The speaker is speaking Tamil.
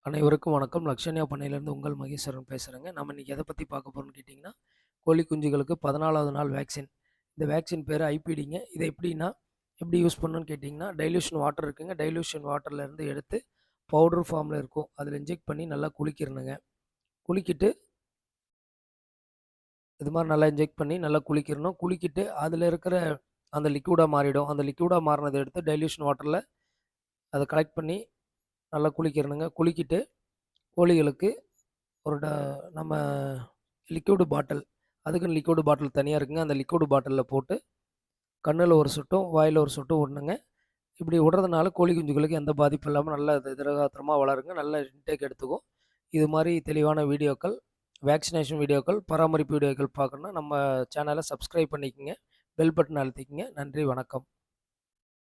அனைவருக்கும் வணக்கம். லக்ஷன்யா பண்ணையிலேருந்து உங்கள் மகேஸ்வரன் பேசுகிறேங்க. நம்ம இன்றைக்கி எதை பற்றி பார்க்க போகிறோம்னு கேட்டிங்கன்னா, கோழி குஞ்சுகளுக்கு 14வது நாள் வேக்சின். இந்த வேக்சின் பேர் ஐபிடிங்க. இதை எப்படி யூஸ் பண்ணணும்னு கேட்டிங்கன்னா, டைல்யூஷன் வாட்டர் இருக்குங்க. டைல்யூஷன் வாட்டர்லேருந்து எடுத்து பவுடர் ஃபார்மில் இருக்கும். அதில் இன்ஜெக்ட் பண்ணி நல்லா குளிக்கிறணுங்க. குளிக்கிட்டு இது மாதிரி நல்லா இன்ஜெக்ட் பண்ணி நல்லா குளிக்கிறணும். குளிக்கிட்டு அதில் இருக்கிற அந்த லிக்விடாக மாறிடும். அந்த லிக்விடாக மாறினதை எடுத்து டைல்யூஷன் வாட்டரில் அதை கலெக்ட் பண்ணி நல்லா குளிக்கிறணுங்க. குளிக்கிட்டு கோழிகளுக்கு ஒரு நம்ம லிக்விடு பாட்டில், அதுக்குன்னு லிக்விடு பாட்டில் தனியாக இருக்குங்க. அந்த லிக்விடு பாட்டிலில் போட்டு கண்ணில் ஒரு சொட்டும் வாயில் ஒரு சொட்டும் விடணுங்க. இப்படி விடுறதுனால கோழி குஞ்சுகளுக்கு எந்த பாதிப்பும் இல்லாமல் நல்ல திடகாத்திரமாக வளருங்க. நல்ல இன்டேக் எடுத்துக்கும். இது மாதிரி தெளிவான வீடியோக்கள், வேக்சினேஷன் வீடியோக்கள், பராமரிப்பு வீடியோக்கள் பார்க்கணுன்னா நம்ம சேனலை சப்ஸ்கிரைப் பண்ணிக்கோங்க. பெல் பட்டன் அழுத்திக்கங்க. நன்றி, வணக்கம்.